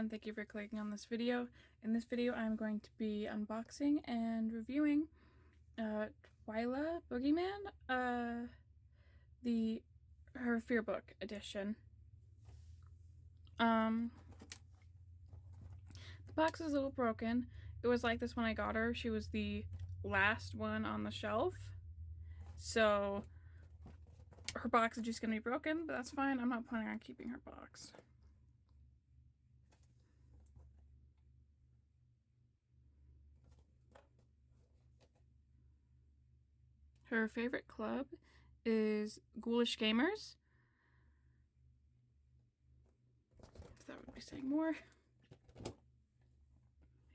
and thank you for clicking on this video. In this video I'm going to be unboxing and reviewing Twyla Boogeyman, her Fearbook edition. The box is a little broken. It was like this when I got her. She was the last one on the shelf, so her box is just gonna be broken, but that's fine. I'm not planning on keeping her box. Her favorite club is Ghoulish Gamers. If that would be saying more.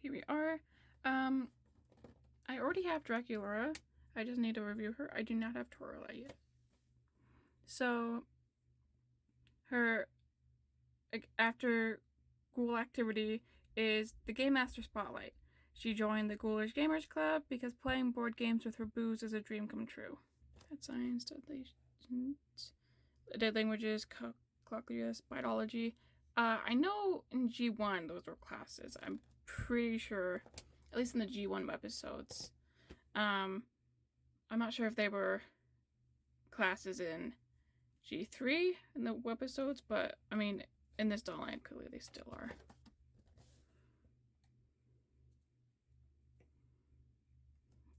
Here we are. I already have Dracula. I just need to review her. I do not have Twyla yet. So, her after Ghoul activity is the Game Master Spotlight. She joined the Ghoulish Gamers Club because playing board games with her booze is a dream come true. Dead science, dead languages, calculus, biology. I know in G1 those were classes. I'm pretty sure, at least in the G1 webisodes. I'm not sure if they were classes in G3 in the webisodes, but I mean, in this doll line, clearly they still are.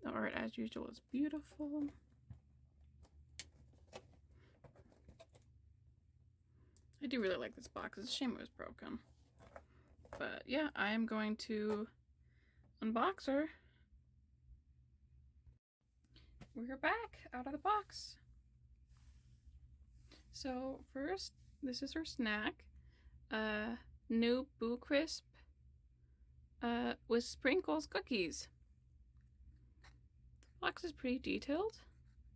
The art, as usual, is beautiful. I do really like this box. It's a shame it was broken. But yeah, I am going to unbox her. We're back out of the box. So first, this is her snack. New Boo Crisp with sprinkles cookies. The box is pretty detailed,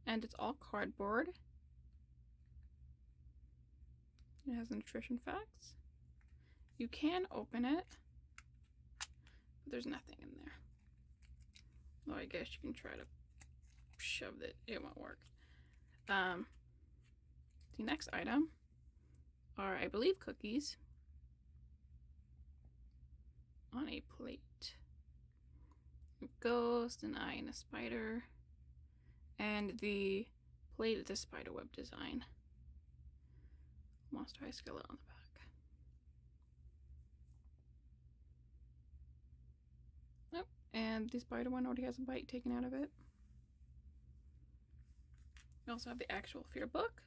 and it's all cardboard. It has nutrition facts. You can open it, but there's nothing in there. Well, I guess you can try to shove it. It won't work. The next item are, I believe, cookies on a plate. A ghost, an eye, and a spider. And the plate is a spiderweb design. Monster eye skeleton on the back. Oh, and the spider one already has a bite taken out of it. We also have the actual Fearbook.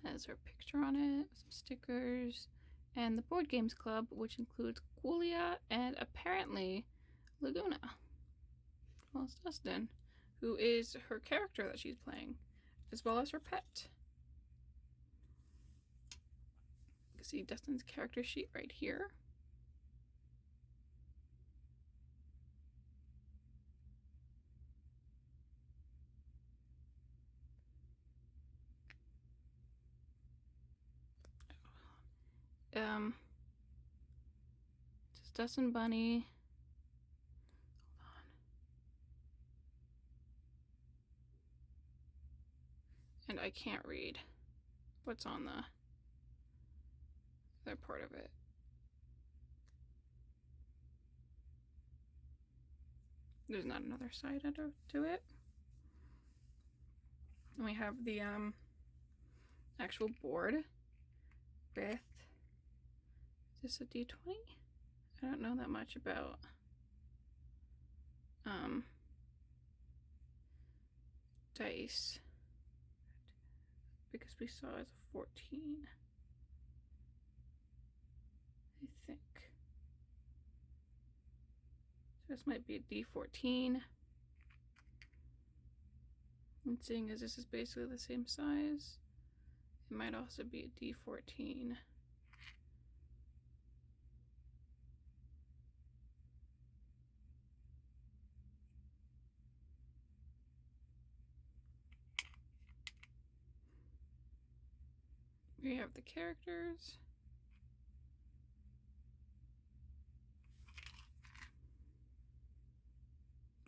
Has her picture on it, some stickers, and the Board Games Club, which includes Quulia and apparently Laguna. Well, it's Dustin, who is her character that she's playing, as well as her pet. You can see Dustin's character sheet right here. Just Dustin Bunny. Hold on. And I can't read what's on the other part of it. There's not another side to it. And we have the actual board with, is this a D20? I don't know that much about dice, because we saw it as a 14, I think. So this might be a D14. And seeing as this is basically the same size, it might also be a D14. We have the characters.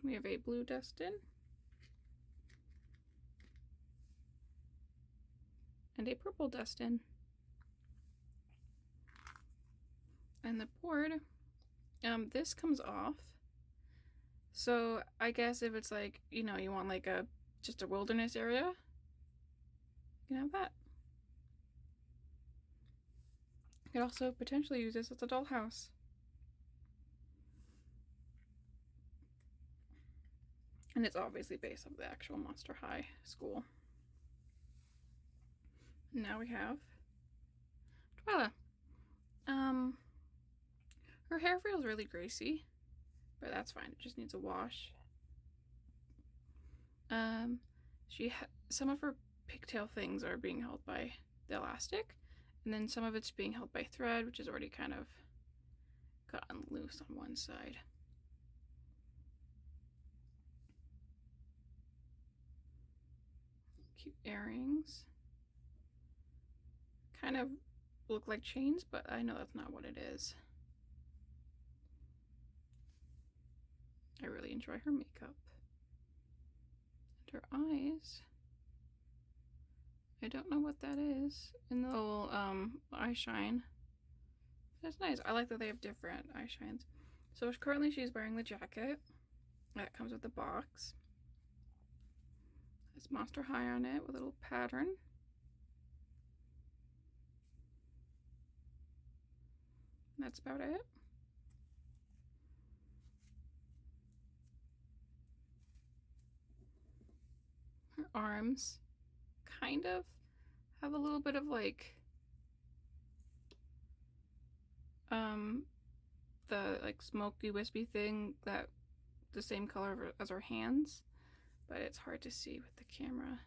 We have a blue Dustin. and a purple Dustin. And the board, this comes off. So I guess if it's like, you know, you want like just a wilderness area, you can have that. You could also potentially use this as a dollhouse. And it's obviously based on the actual Monster High school. Now we have Twyla. Her hair feels really greasy, but that's fine. It just needs a wash. Some of her pigtail things are being held by the elastic, and then some of it's being held by thread, which is already kind of gotten loose on one side. Cute earrings. Kind of look like chains, but I know that's not what it is. I really enjoy her makeup. And her eyes. I don't know what that is. And the little eye shine. That's nice. I like that they have different eye shines. So currently she's wearing the jacket that comes with the box. It's Monster High on it with a little pattern. That's about it. Her arms kind of have a little bit of like the like smoky wispy thing, that the same color as her hands, but it's hard to see with the camera.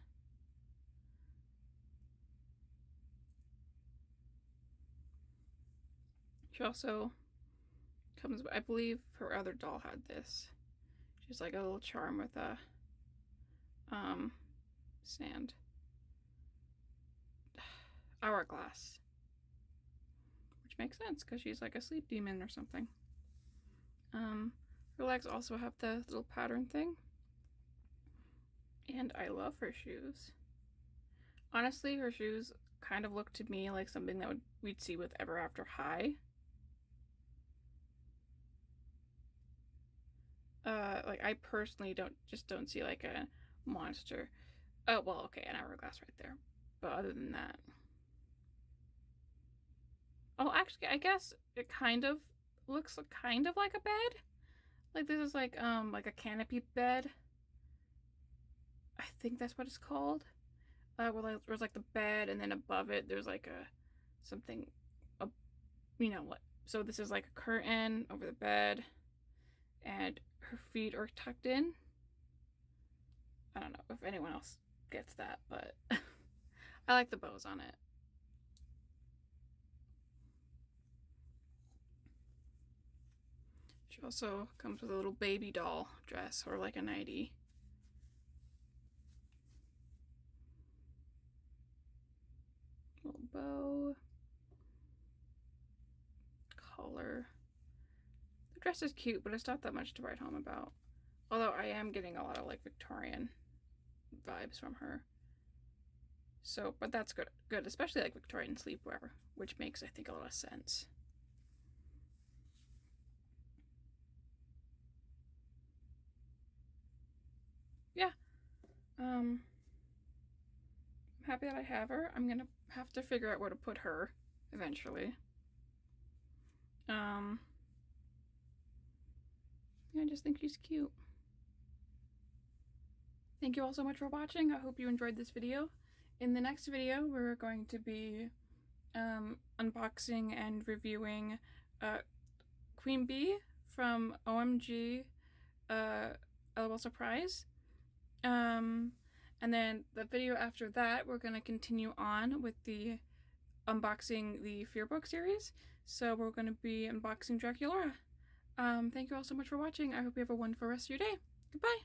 She also comes, I believe her other doll had this. She's like a little charm with a sand hourglass, which makes sense because she's like a sleep demon or something. Her legs also have the little pattern thing, and I love her shoes. Honestly, her shoes kind of look to me like something that we'd see with Ever After High. Like I personally don't see like a monster. Oh well, okay, an hourglass right there. But other than that, oh, actually, I guess it kind of looks kind of like a bed. Like this is like a canopy bed. I think that's what it's called. Where there's like the bed, and then above it there's like something, you know what? So this is like a curtain over the bed, and her feet are tucked in. I don't know if anyone else gets that, but I like the bows on it. She also comes with a little baby doll dress, or like a nightie. Little bow. Color. The dress is cute, but it's not that much to write home about. Although I am getting a lot of like Victorian vibes from her. So, but that's good, especially like Victorian sleepwear, which makes, I think, a lot of sense. Yeah. I'm happy that I have her. I'm gonna have to figure out where to put her eventually. Yeah, I just think she's cute. Thank you all so much for watching. I hope you enjoyed this video. In the next video, we're going to be unboxing and reviewing Queen Bee from OMG LOL Surprise. And then the video after that, we're going to continue on with the unboxing the Fearbook series. So we're going to be unboxing Dracula. Thank you all so much for watching. I hope you have a wonderful rest of your day. Goodbye!